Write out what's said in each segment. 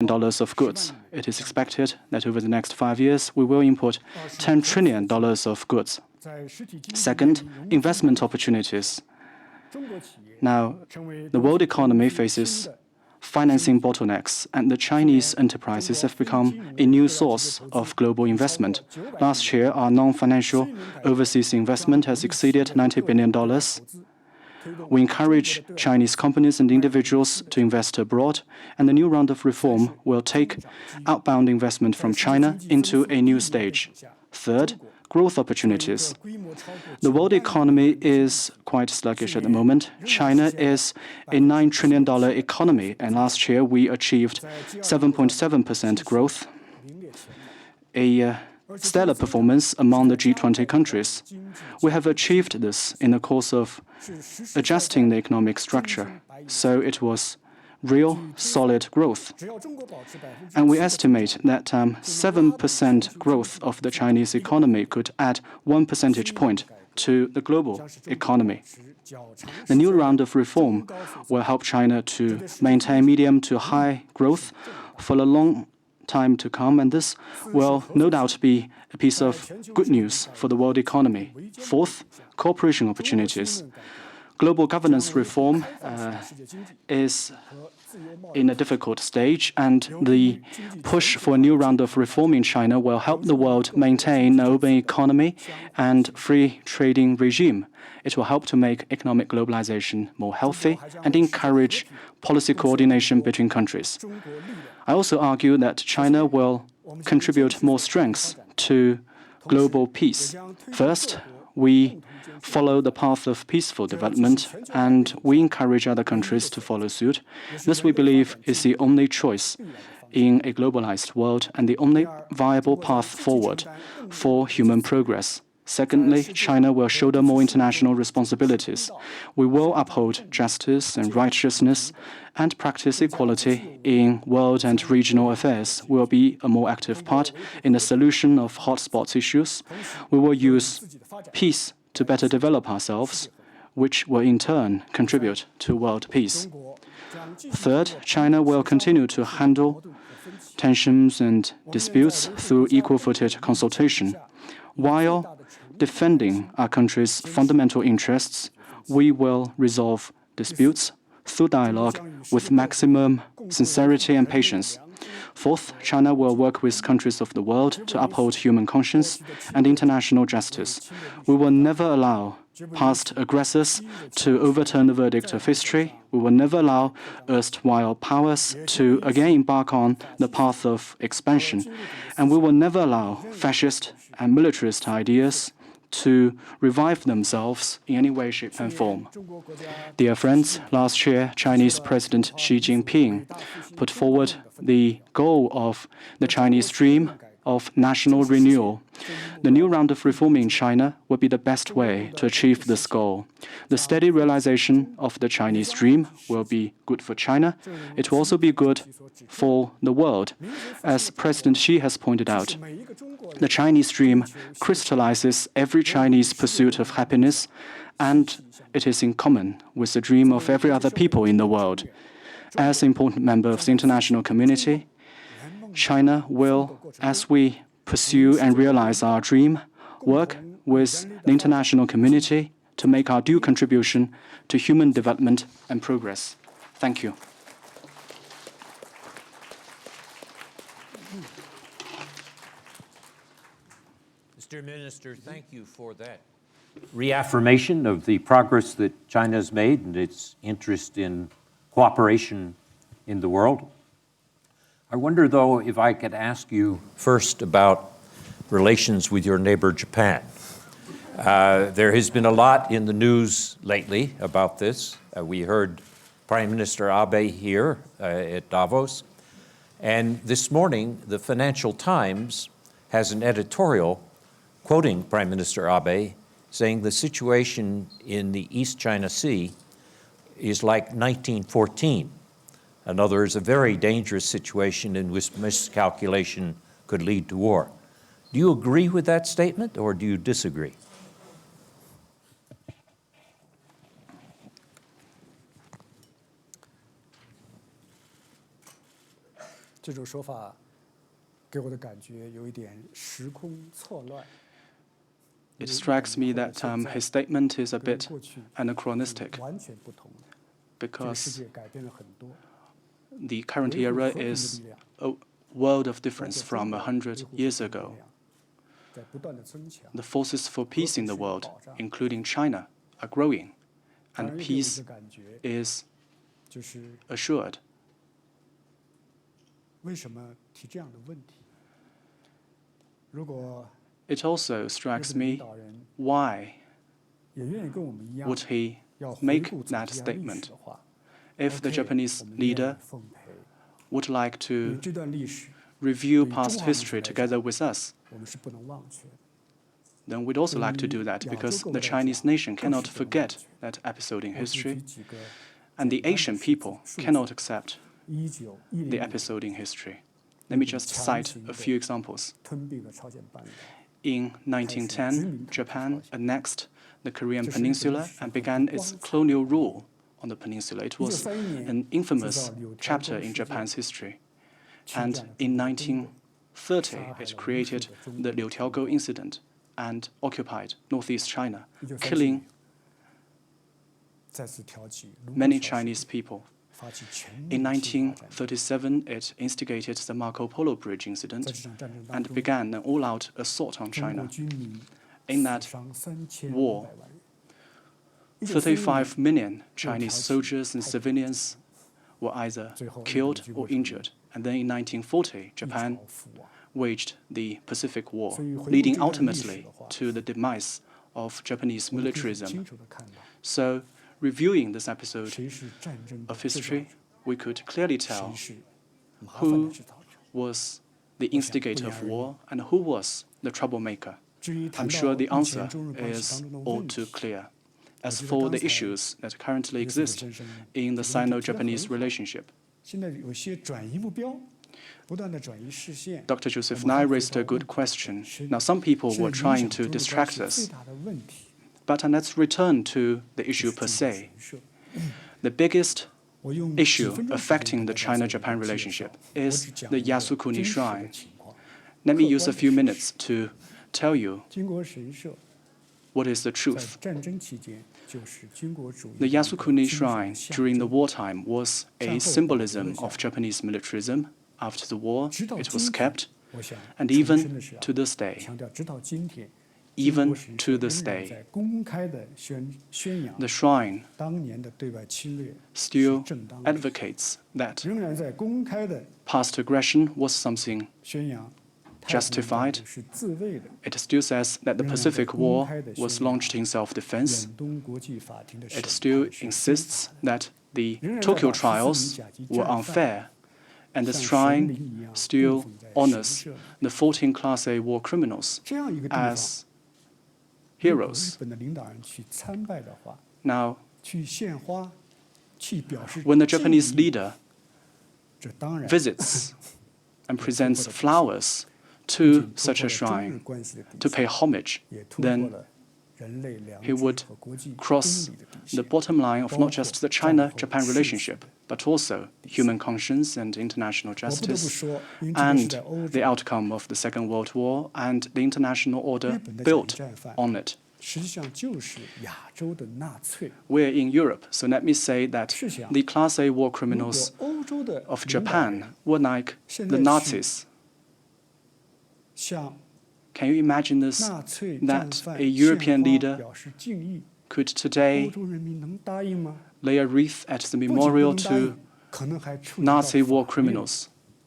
dollars of goods. It is expected that over the next 5 years, we will import $10 trillion of goods. Second, investment opportunities. Now, the world economy faces financing bottlenecks, and the Chinese enterprises have become a new source of global investment. Last year, our non-financial overseas investment has exceeded $90 billion. We encourage Chinese companies and individuals to invest abroad, and the new round of reform will take outbound investment from China into a new stage. Third, growth opportunities. The world economy is quite sluggish at the moment. China is a $9 trillion economy, and last year we achieved 7.7% growth, a stellar performance among the G20 countries. We have achieved this in the course of adjusting the economic structure, so it was real, solid growth. And we estimate that 7% growth of the Chinese economy could add 1 percentage point to the global economy. The new round of reform will help China to maintain medium to high growth for a long time to come, and this will no doubt be a piece of good news for the world economy. Fourth, cooperation opportunities. Global governance reform is in a difficult stage, and the push for a new round of reform in China will help the world maintain an open economy and free trading regime. It will help to make economic globalization more healthy and encourage policy coordination between countries. I also argue that China will contribute more strengths to global peace. First, we follow the path of peaceful development, and we encourage other countries to follow suit. This, we believe, is the only choice in a globalized world and the only viable path forward for human progress. Secondly, China will shoulder more international responsibilities. We will uphold justice and righteousness and practice equality in world and regional affairs. We will be a more active part in the solution of hotspots issues. We will use peace to better develop ourselves, which will in turn contribute to world peace. Third, China will continue to handle tensions and disputes through equal-footed consultation. While defending our country's fundamental interests, we will resolve disputes through dialogue with maximum sincerity and patience. Fourth, China will work with countries of the world to uphold human conscience and international justice. We will never allow past aggressors to overturn the verdict of history. We will never allow erstwhile powers to again embark on the path of expansion. And we will never allow fascist and militarist ideas to revive themselves in any way, shape, and form. Dear friends, last year, Chinese President Xi Jinping put forward the goal of the Chinese dream of national renewal. The new round of reform in China will be the best way to achieve this goal. The steady realization of the Chinese dream will be good for China. It will also be good for the world. As President Xi has pointed out, the Chinese dream crystallizes every Chinese pursuit of happiness, and it is in common with the dream of every other people in the world. As an important member of the international community, China will, as we pursue and realize our dream, work with the international community to make our due contribution to human development and progress. Thank you. Mr. Minister, thank you for that reaffirmation of the progress that China has made and its interest in cooperation in the world. I wonder, though, if I could ask you first about relations with your neighbor, Japan. There has been a lot in the news lately about this. We heard Prime Minister Abe here at Davos. And this morning, the Financial Times has an editorial quoting Prime Minister Abe, saying the situation in the East China Sea is like 1914. In other words, a very dangerous situation in which miscalculation could lead to war. Do you agree with that statement, or do you disagree? 这种说法给我的感觉有一点时空错乱。 It strikes me that his statement is a bit anachronistic 完全不同，这个世 because 界改变了很多。 the current era is a world of difference from 100 years ago. 在不断的增强。 The forces for peace in the world, including China, are growing, 反而 and 给我一 peace 个感觉 is 就是 assured. 为什么提这样的问题？如果 It also 日 strikes 本领 me 导人 why 也愿意跟我们一样， would he 要回 make 顾走 that 这样历史 statement 的话， if the OK， Japanese 我们愿意 leader 奉陪， would like 因为 to 这段历史 review 对于 past 中华民族 history 来讲， together with us. 我们是不能忘却的。 Then we'd also like to do that because the Chinese nation cannot forget that episode in 我只举 history, 几个 and the 简单的 Asian 数 people 字 cannot accept 1910 the 年 episode in history. Let me just cite a few examples. 吞并了朝鲜半岛， In 1910, Japan annexed the Korean peninsula and began its colonial rule on the peninsula. It was an infamous chapter in Japan's history. And in 1930, it created the Liu Tiaogou incident and occupied northeast China, killing 再次挑起卢沟 many 桥事 Chinese people. 发起全 In 面性发展。 1937, it instigated the Marco Polo Bridge 在 incident 这场战争当 and 中， began an all-out assault on 中国 China. 军民 In 死 that 伤3500 war, 万人。1945 35 million Chinese soldiers and civilians were either 最后 killed 日本 or 军国 injured. And then in 1940, 一 Japan 朝覆亡。 waged the Pacific War, 所以回顾 leading 这段历史 ultimately 的话， to the demise of Japanese 我们可以很 militarism. 清楚地看到， So, reviewing this episode 谁是战争的 of 制造者， history, we could clearly 谁 tell 是麻烦的 who 制造者。 was the instigator of war and who was the troublemaker. 至于谈 I'm 到 sure the 目前 answer 中日关系 is 当中的 all 问 too 题， clear. As 我觉得 for 刚 the 才 issues that currently 约瑟夫 exist 先生 in the 这个问题提得很 Sino-Japanese 好 relationship, 现在有些转移目标，不断的转移视线。 Dr. Joseph 我们还 Nye 回 raised 到 a good 问题本 question. 身 Now, some people 是 were 影 trying 响 to 中日关 distract 系 us. 最大的问题 But let's return to the 就 issue 是 per 中国 se. 人设。 The biggest 我用几 issue 分钟时间 affecting 给 the 大家做一 China-Japan 个介绍 relationship 我 is 只讲 the 一个 Yasukuni 真实的 Shrine. 情况。 Let me 客 use a 观的 few 事 minutes to tell you 军国神社 what is the 在 truth. 战争期间就是军国主义 The 的一个 Yasukuni 精神 Shrine 象 during the 征 wartime was a 战后 symbolism 保留了 of 下来。 Japanese militarism. After the war, 直到 it 今 was 天 kept, 我想 and 重申 even 的是啊 to this day, 强调，直到今天， even 军国神 to 社 this 仍然 day, 在公开的宣扬 the shrine 当年的对外侵略是 still 正当的， advocates that 仍然在公开的 past aggression was something 宣扬太平洋战 justified. 争是自卫的， It still says that the 仍然在 Pacific 公 War 开地 was 宣扬 launched in self-defense. 远东国际法庭的审 It 判 still 是非 insists 法的 that the 仍然在 Tokyo 把14 trials 名甲级 were 战犯 unfair, and the 像神 shrine 灵一样供 still 奉在神 honors 社里。 the 14 Class A war criminals 这样一个地方， as 如果日 heroes. 本的领导人去参拜的话， Now, 去献花，去表示 when the 敬 Japanese 意 leader 这当然 visits and presents flowers 不 to 仅突 such 破 a 了中日 shrine 关系的底 to 线 pay homage, 也突破 then 了人类良 he 知 would 和国际公 cross 理的底 the 线。 bottom line of not just the 包括战后 China-Japan 世俗 relationship, 的 but also human conscience and international 我不得不 justice, 说，因为这个是 and 在欧 the 洲， outcome of the Second World War and the international 日 order 本的甲级 built 战犯 on it. 实际上就是亚洲的纳粹。 We're in Europe, so let me say that 试想， the Class A war 如果 criminals 欧洲的 of 领导 Japan 人 were like 现 the 在去 Nazis. 向 Can you imagine this? 纳粹战 That 犯 a European 献花 leader 表示敬意， could 欧 today 洲人民能答应吗？ lay a wreath at the 不仅不 memorial 能答应 to 可能还触及到 Nazi war 法律了 criminals.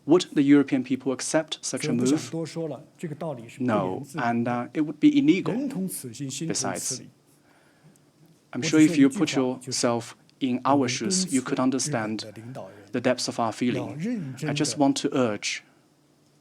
Would the European people accept such 所 a 以不想 move? 多说了，这个道理是不 No, 言自明 and 的。 it would be illegal. 人同此心，心同此 Besides, 理。 I'm 我 sure 只 if 说 you 一句 put 话，就是 yourself in 我 our 们 shoes, 敦 you 促 could 日本 understand 的领导人 the depths of our 要 feeling. 认 I 真 just 的 want to urge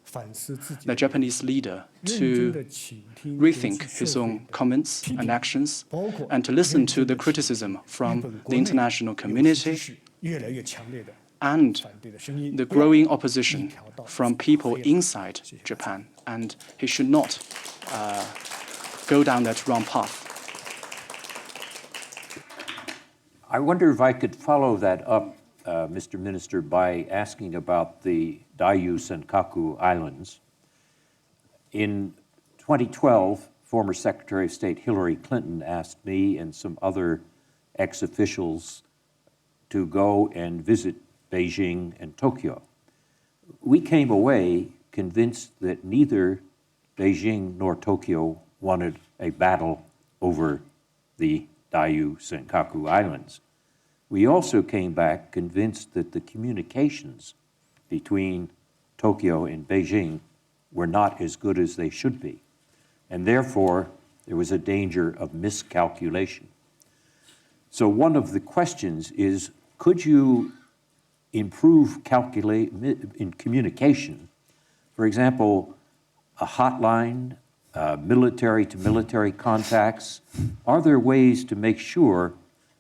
反思自己 the 的 Japanese leader 认真 to 的倾听国际 rethink 社 his 会 own 的 comments 批 and 评， actions 包括 and to listen 认 to 真 the 地倾听 criticism 日 from 本 the 国内 international 有识之 community 士越来越强烈的 and 反对的声音， the 不要 growing 一 opposition 条道 from 走 people 黑了 inside 谢谢。 Japan, and he should not go down that wrong path. I wonder if I could follow that up Mr. Minister, by asking about the Diaoyu Senkaku Islands. In 2012, former Secretary of State Hillary Clinton asked me and some other ex-officials to go and visit Beijing and Tokyo. We came away convinced that neither Beijing nor Tokyo wanted a battle over the Diaoyu Senkaku Islands. We also came back convinced that the communications between Tokyo and Beijing were not as good as they should be, and therefore there was a danger of miscalculation. So one of the questions is, could you improve in communication? For example, a hotline, military-to-military contacts. Are there ways to make sure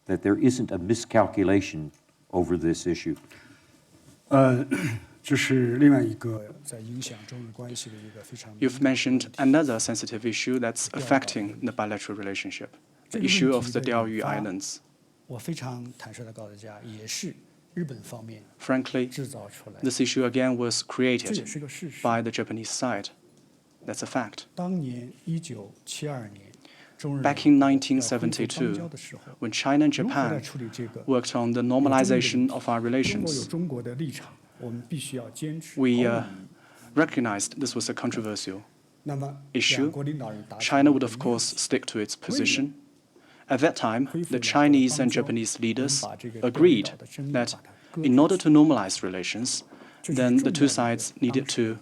that there isn't a miscalculation over this issue? 这是另外一个在影响中日关系的一个非常。You've mentioned another sensitive issue that's affecting the bilateral relationship, the issue of the Diaoyu Islands. 我非常坦率地告诉大家，也是日本方面 Frankly, 制造出来。 this issue again was 这 created 也是个事实。 by the Japanese side. That's a fact. 当年1972年，中日 Back in 恢复邦交 1972, 的时候， when China and 如何来 Japan 处理这个？ worked on the normalization of our 中国有 relations, 中国的立场，我们必须要坚持。 we 毫无疑义 recognized this was a controversial 那么 issue. 两国领导人达成 China would, 了 of 一个 course, stick to its position. At that time, the Chinese and Japanese leaders agreed that in order to normalize relations, then the two sides needed to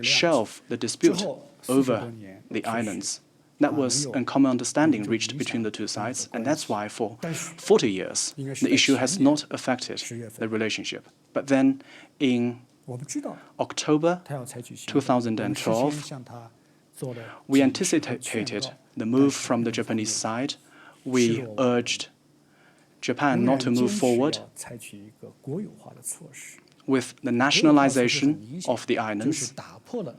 shelve the dispute over the islands. That was a common understanding reached between the two sides, and that's why for 40 years, the issue has not affected the relationship. But then in 我们知道 October 他要采取行动，我们事先 2012, 向他做了 we 解释和 anticipated 劝告 the move from the Japanese side. We urged Japan not to move forward 要采取一个国有化的措施。 with the nationalization of the 就 islands, 是打破了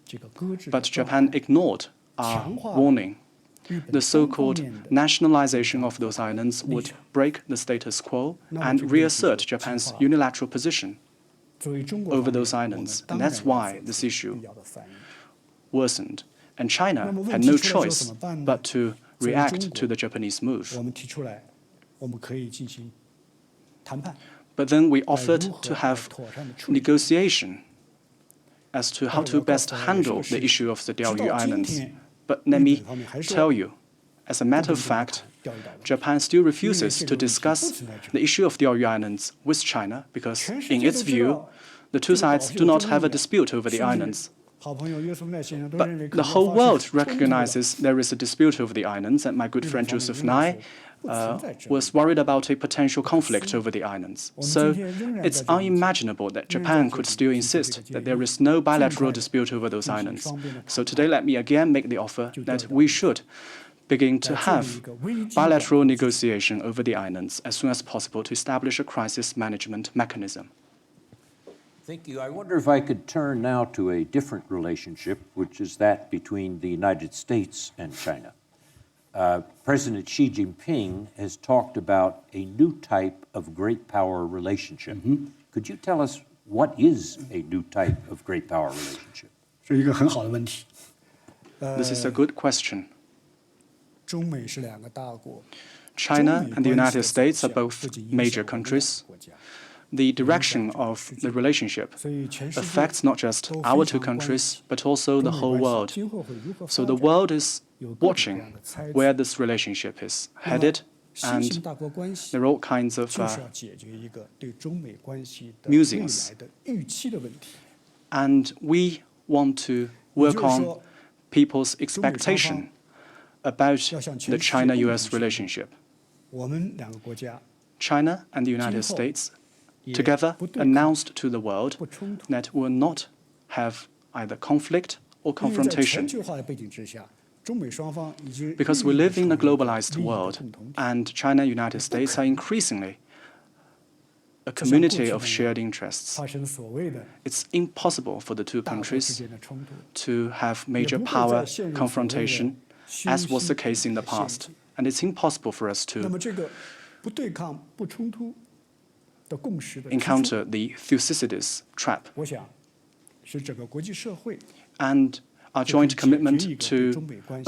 这个搁置的 but 状 Japan 态 ignored our 强化 warning. 日本 The 单方 so-called 面的 nationalization of those islands would break the status quo and reassert Japan's unilateral position 作为中国 over 方面 those 我们 islands. 当 And 然 that's 要 why 做 this 出 issue 必要的反应。 worsened. And China 那么 had 问 no 题出来之后 choice 怎么办呢？ but to 作为 react 中 to 国 the Japanese move. 我们提出来，我们可以进行谈判， But then we 来 offered 如何 to 来 have 妥善地处理。 negotiation as to how to best handle the issue of the Diaoyu Islands. But let me tell you, as a matter of fact, Japan still refuses to discuss the issue of Diaoyu Islands with China because, in its view, the two sides do not have a dispute over the islands. 好朋友约瑟夫奈先生都认为 But 可 the 能 whole 发生 world 冲突了 recognizes there is a dispute over the islands, and my good friend Joseph Nye was worried about a potential conflict over the islands. So it's unimaginable that Japan could still insist that there is no bilateral dispute over those islands. So today, let me again make the offer that we should begin to have bilateral negotiation over the islands as soon as possible to establish a crisis management mechanism. Thank you. I wonder if I could turn now to a different relationship, which is that between the United States and China. President Xi Jinping has talked about a new type of great power relationship. Could you tell us what is a new type of great power relationship? 是一个很好的问题。 This is a good question. 中美是两个大国， China and the United States are both major countries. The direction of the relationship 所以全世界 affects not just 都 our 非 two 常关 countries, 心 but also 中 the 美 whole 关 world. 系今后会如何 So 发 the 展。 world is 有各种各 watching 样的猜测 where this relationship is 那么 headed, 新 and 型大国关系 there are all kinds of 就是要解决一个对中美关系的 musings 未来的预期的问题。 and we want to work 也就是 on 说 people's expectation about 要向全 the 世界共同 China-US 宣布 relationship. 我们两个国家 China and the United 今后 States 也 together 不对抗 announced to the world 不冲突， that will not have either conflict or 因为在全 confrontation. 球化的背景之下，中美双方已经 Because we live in a 日益地成为一个 globalized 利益的 world, 共同体 and China and United States are increasingly a 就像过 community 去 of 那 shared 样 interests. 发生所谓的 It's impossible for the two 大国之 countries 间的冲突， to have major 也不会 power 再陷入所谓的 confrontation, 虚 as was the 心 case in the 的陷 past. 阱。 And it's impossible for us 那 to 么这个不对抗、不冲突的共识的支出， encounter the Thucydides trap. 我想是整个国际社会 And our joint commitment to avoid